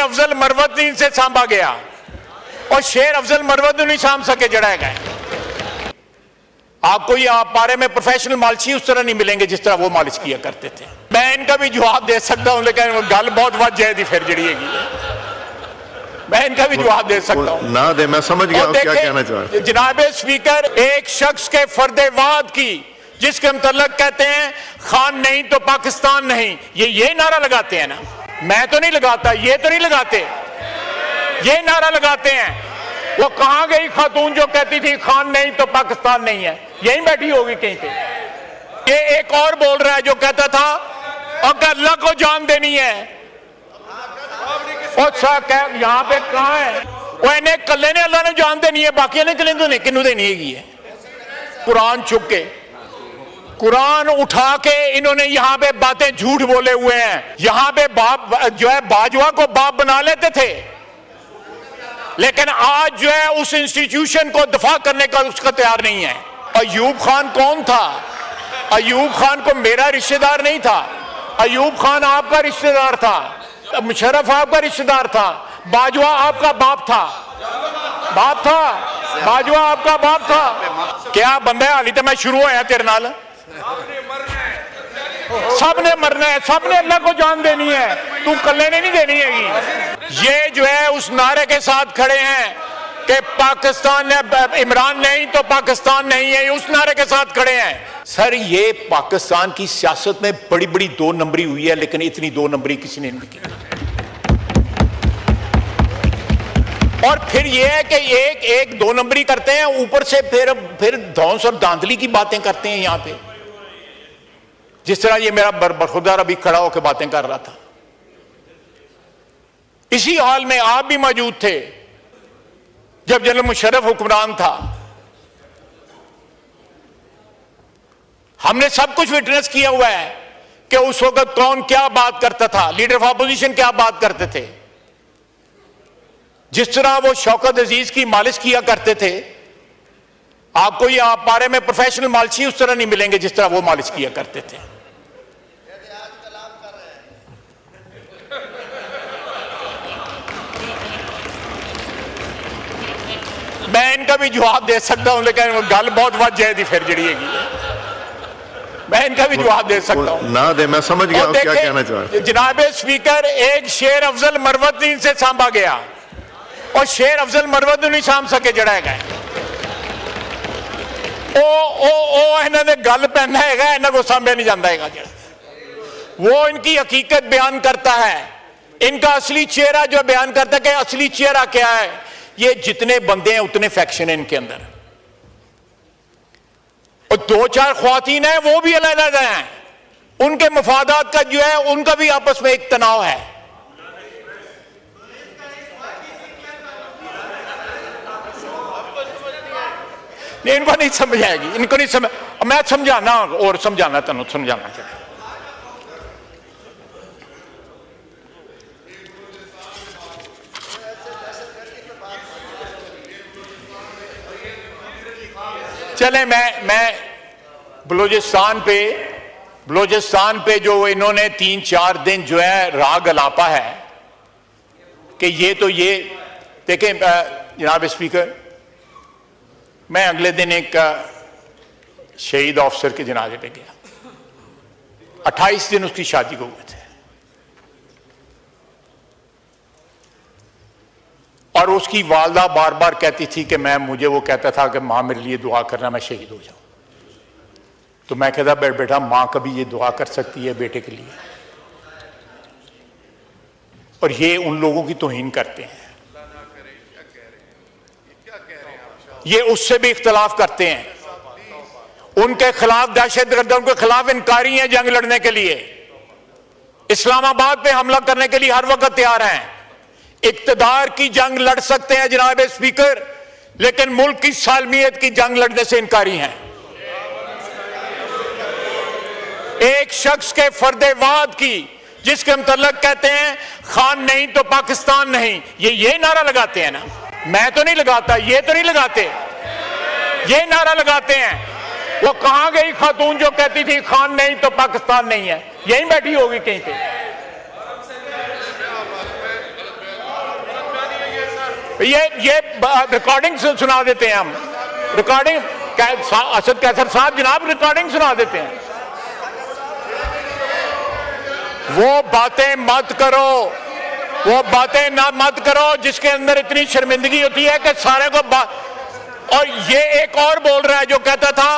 अफजल मरवती से सांभा गया और शेर अफजल मरवती नहीं सांभ सके जड़ा है। आपको ये आप बारे में प्रोफेशनल मालिशी उस तरह नहीं मिलेंगे जिस तरह वो मालिश किया करते थे। मैं इनका भी जवाब दे सकता हूं, लेकिन गल बहुत वज जाए फिर जड़ी मैं इनका भी जवाब दे सकता हूं ना दे। मैं समझ गया क्या कहना चाह रहे। जनाब स्पीकर, एक शख्स के फर्देवाद की जिसके मतलब कहते हैं खान नहीं तो पाकिस्तान नहीं, ये नारा लगाते हैं ना। मैं तो नहीं लगाता, ये तो नहीं लगाते, ये नारा लगाते हैं। वो कहां गई खातून जो कहती थी खान नहीं तो पाकिस्तान नहीं है? यहीं बैठी होगी कहीं पे। ये एक और बोल रहा है जो कहता था अगर अल्लाह को जान देनी है। यहां पे कहां है वो? इन्हें कल्ले ने अल्लाह ने जान देनी है, बाकी ने कलेंदू किन्नू देनी है। कुरान चुप के, कुरान उठा के इन्होंने यहां पे बातें झूठ बोले हुए हैं। यहां पे बाप जो है बाजवा को बाप बना लेते थे, लेकिन आज जो है उस इंस्टीट्यूशन को दफा करने का उसका तैयार नहीं है। अयूब खान कौन था? अयूब खान को मेरा रिश्तेदार नहीं था, अयूब खान आपका रिश्तेदार था, मुशर्रफ आपका रिश्तेदार था, बाजवा आपका बाप था, बाजवा आपका बाप था। क्या बंदा है? हाली तो मैं शुरू होया तेरे नाल। सब ने मरना है, सब ने अल्लाह को जान देनी है, तू कल्ले ने नहीं देनी हैगी। ये जो है उस नारे के साथ खड़े हैं कि पाकिस्तान ने, इमरान नहीं तो पाकिस्तान नहीं है, उस नारे के साथ खड़े हैं। सर ये पाकिस्तान की सियासत में बड़ी बड़ी दो नंबरी हुई है, लेकिन इतनी दो नंबरी किसी ने नहीं की। और फिर यह है कि एक दो नंबरी करते हैं, ऊपर से फिर धौंस और धांधली की बातें करते हैं यहां पे। जिस तरह ये मेरा बरखुरदार अभी खड़ा होकर बातें कर रहा था, इसी हाल में आप भी मौजूद थे जब जनरल मुशर्रफ हुक्मरान था। हमने सब कुछ विटनेस किया हुआ है कि उस वक्त कौन क्या बात करता था, लीडर ऑफ अपोजिशन क्या बात करते थे, जिस तरह वो शौकत अजीज की मालिश किया करते थे। आपको ये आप बारे में प्रोफेशनल मालिशी उस तरह नहीं मिलेंगे जिस तरह वो मालिश किया करते थे। मैं इनका भी जवाब दे सकता हूं, लेकिन गल बहुत वज जाए फिर जड़ी मैं इनका भी जवाब दे सकता हूं ना दे। मैं समझ गया क्या कहना चाह रहे। जनाब स्पीकर, एक शेर अफजल मरवती से सांभा गया और शेर अफजल मरवती नहीं सांभ सके जड़ा है। इन्होंने गल पहना है, इन्हों को सांभे नहीं जाता है। वो इनकी हकीकत बयान करता है, इनका असली चेहरा जो बयान करता है कि असली चेहरा क्या है। ये जितने बंदे हैं उतने फैक्शन है इनके अंदर, और दो चार ख्वातीन हैं वो भी अलग हैं। उनके मफादात का जो है उनका भी आपस में एक तनाव है। इनको नहीं समझ आएगी, इनको नहीं समझ। मैं समझाना और समझाना तेन समझाना चाहिए। चले मैं बलूचिस्तान पे जो इन्होंने 3-4 दिन जो है राग अलापा है कि ये देखें जनाब स्पीकर, मैं अगले दिन एक शहीद ऑफिसर के जनाजे पे गया। 28 दिन उसकी शादी को हुए थे और उसकी वालदा बार बार कहती थी कि मुझे वो कहता था कि माँ मेरे लिए दुआ करना, मैं शहीद हो जाऊं। तो मैं कहता बेटा माँ कभी ये दुआ कर सकती है बेटे के लिए? और ये उन लोगों की तौहीन करते हैं, ये उससे भी इख्तलाफ करते हैं, उनके खिलाफ दहशतगर्दों के खिलाफ इनकारी हैं जंग लड़ने के लिए, इस्लामाबाद पे हमला करने के लिए हर वक्त तैयार हैं। इक्तदार की जंग लड़ सकते हैं जनाब स्पीकर, लेकिन मुल्क की सालमियत की जंग लड़ने से इनकारी हैं। एक शख्स के फर्देवाद की जिसके मतलब कहते हैं खान नहीं तो पाकिस्तान नहीं, ये नारा लगाते हैं ना। मैं तो नहीं लगाता, ये तो नहीं लगाते, ये नारा लगाते हैं। वो कहां गई खातून जो कहती थी खान नहीं तो पाकिस्तान नहीं है? यहीं बैठी होगी कहीं पे। ये रिकॉर्डिंग सुना देते हैं हम, रिकॉर्डिंग असद कैसर साहब जनाब रिकॉर्डिंग सुना देते हैं। वो बातें मत करो, वो बातें ना मत करो जिसके अंदर इतनी शर्मिंदगी होती है कि सारे को और ये एक और बोल रहा है जो कहता था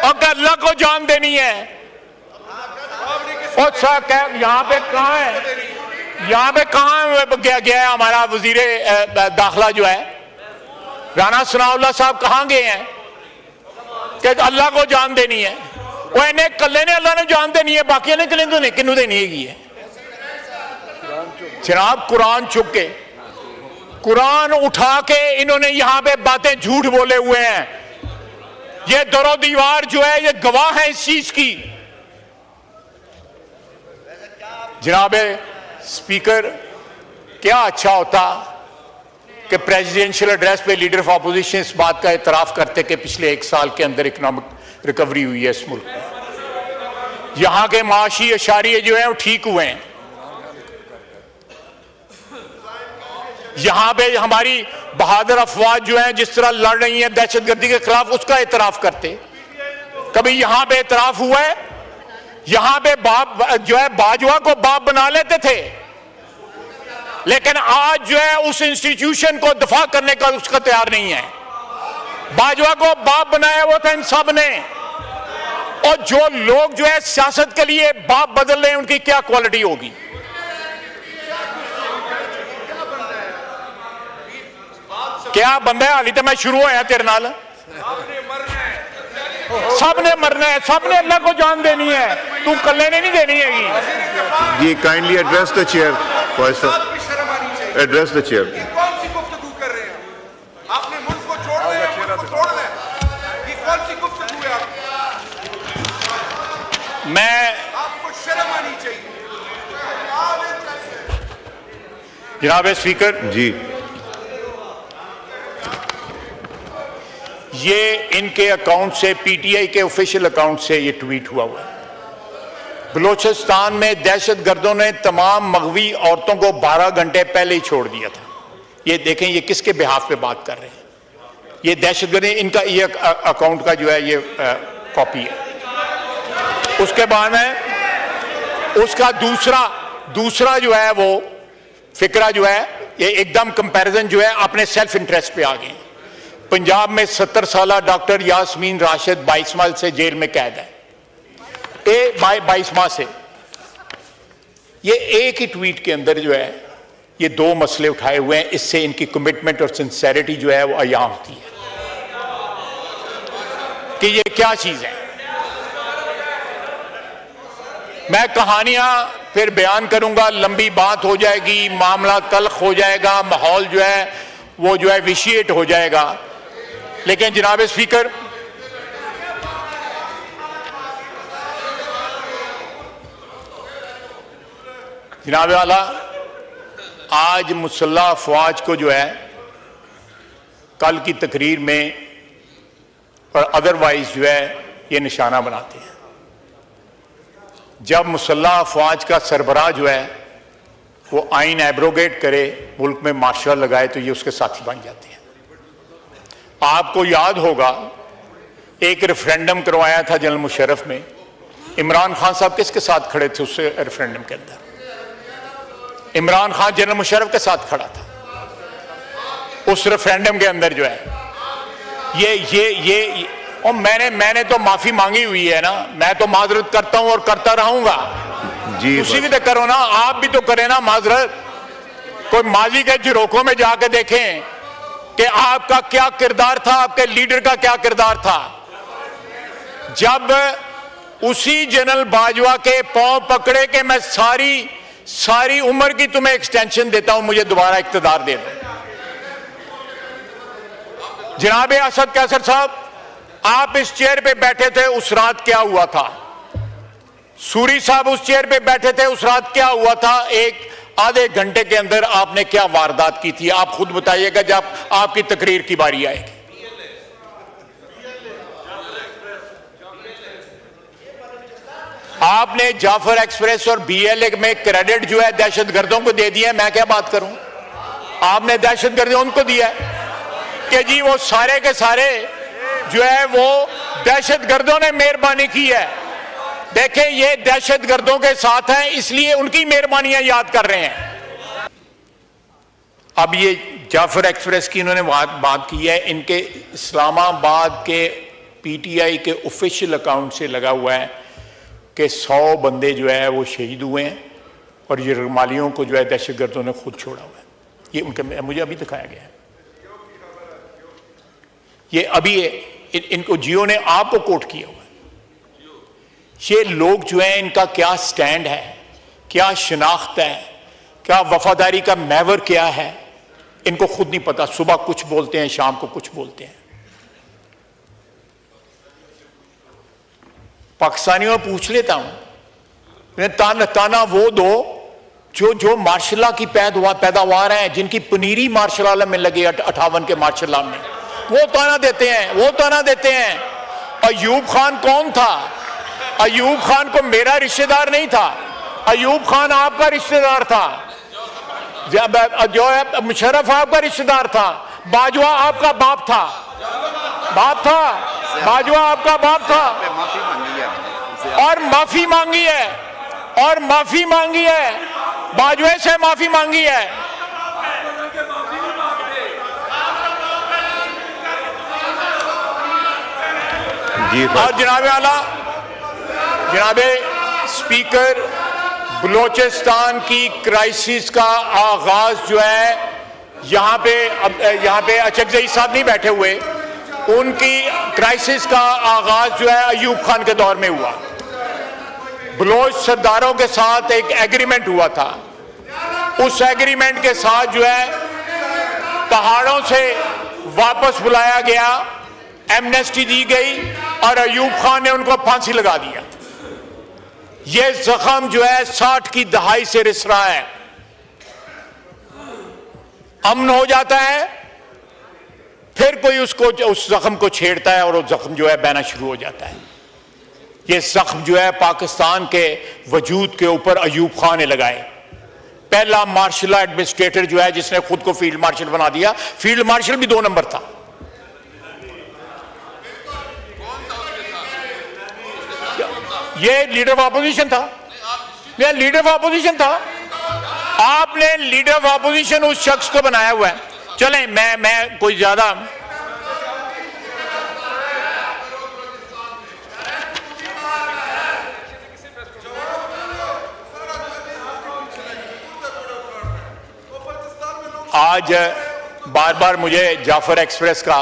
और अल्लाह को जान देनी है। और यहाँ पे कहाँ है, यहाँ पे कहाँ गया है हमारा वजीर दाखिला जो है राना सनाउल्लाह साहब, कहाँ गए हैं कि अल्लाह को जान देनी है। वो इन्हें कल्ले ने अल्लाह ने जान देनी है, बाकी ने किन्नू देनी है। जनाब कुरान चुक के, कुरान उठा के इन्होंने यहां पे बातें झूठ बोले हुए हैं। ये दरो दीवार जो है ये गवाह है इस चीज की। जनाब स्पीकर, क्या अच्छा होता कि प्रेसिडेंशियल एड्रेस पे लीडर ऑफ अपोजिशन इस बात का एतराफ करते कि पिछले 1 साल के अंदर इकोनॉमिक रिकवरी हुई है इस मुल्क में, यहां के माशी अशारिये जो है वो ठीक हुए हैं, यहां पे हमारी बहादुर अफवाज जो है जिस तरह लड़ रही हैं दहशतगर्दी के खिलाफ उसका एतराफ करते। कभी यहां पे एतराफ हुआ है? यहां पे बाप जो है बाजवा को बाप बना लेते थे, लेकिन आज जो है उस इंस्टीट्यूशन को दफा करने का उसका तैयार नहीं है। बाजवा को बाप बनाया वो था इन सब ने, और जो लोग जो है सियासत के लिए बाप बदल रहे हैं उनकी क्या क्वालिटी होगी। क्या बंदा है? हाली तो मैं शुरू होया तेरे नाल। सब ने मरना है, सब ने अल्लाह को जान देनी है, तू कल्ले ने नहीं देनी हैगी। जी kindly address the chair, address the chair. कौन सी गुफ्तगू कर रहे हैं? आपने मुल्क को छोड़ दिया, मुल्क को तोड़ दिया। ये कौन सी गुफ्तगू है आपको शर्म आनी चाहिए। जनाब स्पीकर जी, ये इनके अकाउंट से, पीटीआई के ऑफिशियल अकाउंट से ये ट्वीट हुआ है। बलूचिस्तान में दहशतगर्दों ने तमाम मगवी औरतों को 12 घंटे पहले ही छोड़ दिया था। ये देखें ये किसके बिहाफ पे बात कर रहे हैं, ये दहशतगर्द, इनका ये अकाउंट का जो है ये कॉपी है। उसके बाद में उसका दूसरा जो है वो फिक्रा जो है ये एकदम कंपैरिजन जो है अपने सेल्फ इंटरेस्ट पे आ गए। पंजाब में 70 साल डॉक्टर यास्मीन राशिद 22 माह से जेल में कैद है। 22 माह से ये एक ही ट्वीट के अंदर जो है ये 2 मसले उठाए हुए हैं। इससे इनकी कमिटमेंट और सिंसेरिटी जो है वो अयां होती है कि ये क्या चीज है। मैं कहानियां फिर बयान करूंगा, लंबी बात हो जाएगी, मामला तल्ख हो जाएगा, माहौल जो है वो जो है विशिएट हो जाएगा। लेकिन जनाब स्पीकर, जनाब वाला, आज मुसल्लह अफवाज को जो है कल की तकरीर में और अदरवाइज जो है ये निशाना बनाते हैं। जब मुसल्लह अफवाज का सरबराह जो है वो आइन एब्रोगेट करे, मुल्क में मार्शल लगाए, तो ये उसके साथी बन जाते हैं। आपको याद होगा एक रेफरेंडम करवाया था जनरल मुशर्रफ में, इमरान खान साहब किसके साथ खड़े थे उस रेफरेंडम के अंदर? इमरान खान जनरल मुशर्रफ के साथ खड़ा था उस रेफरेंडम के अंदर जो है ये और मैंने तो माफी मांगी हुई है ना, मैं तो माजरत करता हूं और करता रहूंगा। जी उसी भी तो करो ना, आप भी तो करें ना माजरत। कोई माजी के झरोखों में जाके देखें कि आपका क्या किरदार था, आपके लीडर का क्या किरदार था। जब उसी जनरल बाजवा के पांव पकड़े कि मैं सारी उम्र की तुम्हें एक्सटेंशन देता हूं, मुझे दोबारा इख्तिदार दे दो। जनाब असद कैसर साहब, आप इस चेयर पे बैठे थे, उस रात क्या हुआ था? सूरी साहब उस चेयर पे बैठे थे, उस रात क्या हुआ था? एक आधे घंटे के अंदर आपने क्या वारदात की थी? आप खुद बताइएगा जब आपकी तकरीर की बारी आएगी। आपने जाफर एक्सप्रेस और बीएलए में क्रेडिट जो है दहशतगर्दों को दे दिया। मैं क्या बात करूं? आपने दहशतगर्दी उनको दिया है कि जी वो सारे के सारे जो है वो दहशतगर्दों ने मेहरबानी की है। देखें, ये दहशतगर्दों के साथ हैं, इसलिए उनकी मेहरबानियां याद कर रहे हैं। अब ये जाफर एक्सप्रेस की इन्होंने बात की है, इनके इस्लामाबाद के पीटीआई के ऑफिशियल अकाउंट से लगा हुआ है कि 100 बंदे जो है वो शहीद हुए हैं और ये रमालियों को जो है दहशतगर्दों ने खुद छोड़ा हुआ है। ये उनके मुझे अभी दिखाया गया है। ये अभी इनको जियो ने आपको कोट किया हुआ है। ये लोग जो है इनका क्या स्टैंड है, क्या शनाख्त है, क्या वफादारी का महवर क्या है, इनको खुद नहीं पता। सुबह कुछ बोलते हैं, शाम को कुछ बोलते हैं। पाकिस्तानियों में पूछ लेता हूं, ताना वो दो जो मार्शल की पैदावार है, जिनकी पनीरी मार्शल आलम में लगे 58 के मार्शल आलम में, वो ताना देते हैं। अयूब खान कौन था? अयूब खान को मेरा रिश्तेदार नहीं था, अयूब खान आपका रिश्तेदार था। जो है मुशर्रफ आपका रिश्तेदार था, बाजवा आपका बाप था, बाजवा आपका बाप था। और माफी मांगी है, बाजवे से माफी मांगी है। और जनाबे स्पीकर, बलोचिस्तान की क्राइसिस का आगाज जो है यहाँ पे अचकजई साहब नहीं बैठे हुए, उनकी क्राइसिस का आगाज जो है अयूब खान के दौर में हुआ। बलोच सरदारों के साथ एक एग्रीमेंट हुआ था, उस एग्रीमेंट के साथ जो है पहाड़ों से वापस बुलाया गया, एमनेस्टी दी गई और अयूब खान ने उनको फांसी लगा दिया। यह जख्म जो है 60 की दहाई से रिस रहा है। अमन हो जाता है, फिर कोई उस जख्म को छेड़ता है और वो जख्म जो है बहना शुरू हो जाता है। ये जख्म जो है पाकिस्तान के वजूद के ऊपर अयूब खान ने लगाए। पहला मार्शल एडमिनिस्ट्रेटर जो है जिसने खुद को फील्ड मार्शल बना दिया। फील्ड मार्शल भी 2 नंबर था। ये लीडर ऑफ ऑपोजिशन था, ये लीडर ऑफ ऑपोजिशन था। आपने लीडर ऑफ ऑपोजिशन उस शख्स को बनाया हुआ है। चलें, मैं कोई ज्यादा आज बार बार मुझे जाफर एक्सप्रेस का,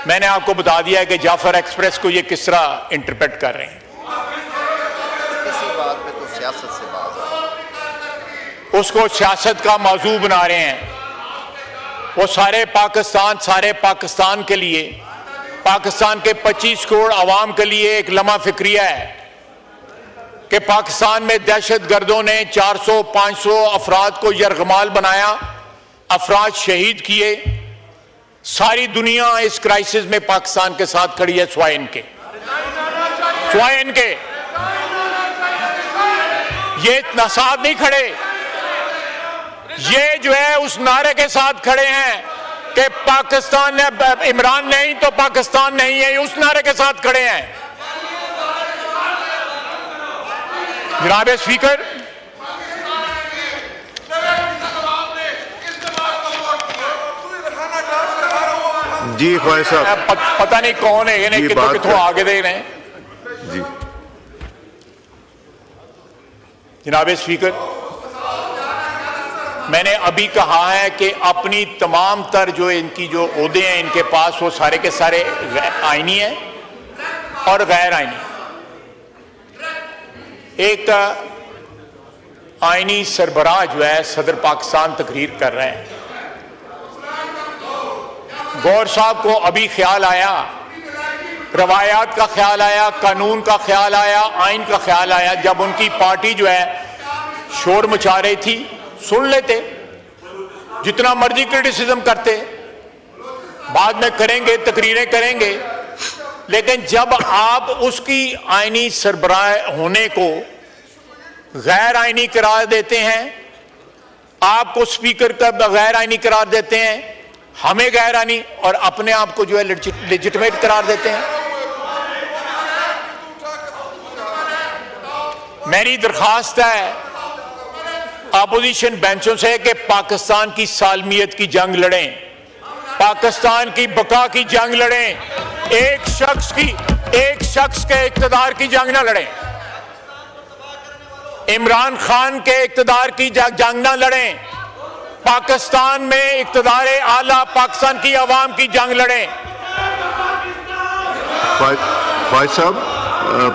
मैंने आपको बता दिया है कि जाफर एक्सप्रेस को ये किस तरह इंटरप्रेट कर रहे हैं। किसी बात पे तो सियासत से बात है, उसको सियासत का मौजू बना रहे हैं। वो सारे पाकिस्तान के लिए, पाकिस्तान के 25 करोड़ आवाम के लिए एक लम्हा फिक्रिया है कि पाकिस्तान में दहशतगर्दों ने 400-500 अफराद को यरगमाल बनाया, अफराद शहीद किए। सारी दुनिया इस क्राइसिस में पाकिस्तान के साथ खड़ी है, स्वाय इनके। ये इतना साथ नहीं खड़े, ये जो है उस नारे के साथ खड़े हैं कि पाकिस्तान ने, इमरान नहीं तो पाकिस्तान नहीं है, उस नारे के साथ खड़े हैं। जनाब स्पीकर, जी ख्वाहिश साहब, पता नहीं कौन है, ये कितों आगे दे रहे हैं। जी जनाब स्पीकर, मैंने अभी कहा है कि अपनी तमाम तर जो इनकी जो ओहदे हैं इनके पास, वो सारे के सारे आईनी है और गैर आईनी। एक आईनी सरबराह जो है सदर पाकिस्तान तकरीर कर रहे हैं। गौर साहब को अभी ख्याल आया, रवायात का ख्याल आया, कानून का ख्याल आया, आइन का ख्याल आया। जब उनकी पार्टी जो है शोर मचा रही थी, सुन लेते, जितना मर्जी क्रिटिसिज्म करते, बाद में करेंगे, तकरीरें करेंगे। लेकिन जब आप उसकी आईनी सरबराह होने को गैर आईनी करार देते हैं, आपको स्पीकर का गैर आईनी करार देते हैं, हमें गैर आईनी, और अपने आप को जो है लेजिटिमेट करार देते हैं। मेरी दरखास्त है अपोजिशन बेंचों से कि पाकिस्तान की सालमियत की जंग लड़ें, पाकिस्तान की बका की जंग लड़ें, एक शख्स के इक्तदार की जंग ना लड़ें, इमरान खान के इक्तदार की जंग ना लड़ें, पाकिस्तान में इक्तदार आला पाकिस्तान की आवाम की जंग लड़ें। फौज साहब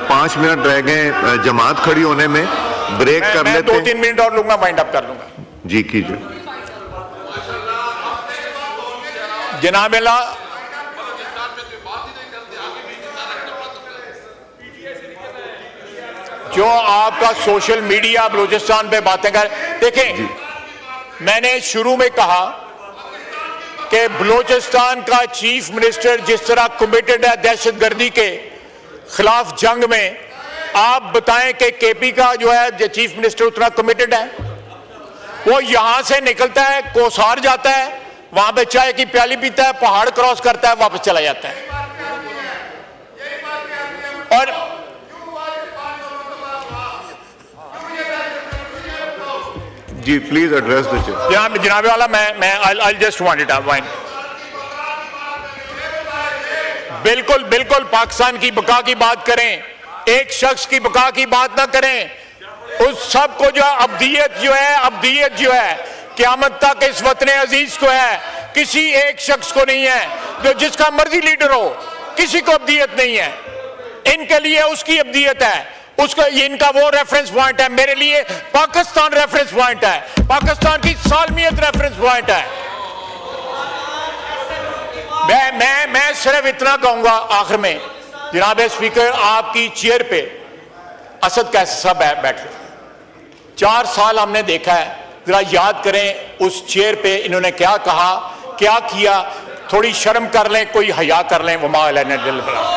5 मिनट रह गए जमात खड़ी होने में, ब्रेक कर मैं लेते हैं। 2-3 मिनट और लूंगा, वाइंड अप कर लूंगा। जी कीजिए। जनाब अल्लाह, जो आपका सोशल मीडिया बलूचिस्तान पे बातें कर, देखें मैंने शुरू में कहा कि बलूचिस्तान का चीफ मिनिस्टर जिस तरह कमिटेड है दहशतगर्दी के खिलाफ जंग में, आप बताएं कि केपी का जो है चीफ मिनिस्टर उतना कमिटेड है? वो यहां से निकलता है, कोसार जाता है, वहां पे चाय की प्याली पीता है, पहाड़ क्रॉस करता है, वापस चला जाता है। और जी प्लीज एड्रेस द चेयर। जनाब वाला, मैं I just want it wine. बिल्कुल बिल्कुल पाकिस्तान की बका की बात करें, एक शख्स की बका की बात ना करें। उस सब को जो अब्दियत जो है क़यामत तक इस वतन अजीज को है, किसी एक शख्स को नहीं है। जो जिसका मर्जी लीडर हो, किसी को अब्दियत नहीं है। इनके लिए उसकी अब्दियत है, उसको इनका वो रेफरेंस पॉइंट है। मेरे लिए पाकिस्तान रेफरेंस पॉइंट है, पाकिस्तान की सालमियत रेफरेंस पॉइंट है। मैं सिर्फ इतना कहूंगा आखिर में, जनाब स्पीकर, आपकी चेयर पे असद कैसे सब बैठे 4 साल हमने देखा है। जरा याद करें उस चेयर पे इन्होंने क्या कहा, क्या किया। थोड़ी शर्म कर लें, कोई हया कर लें। वमा अलैना इल्लल बलाग।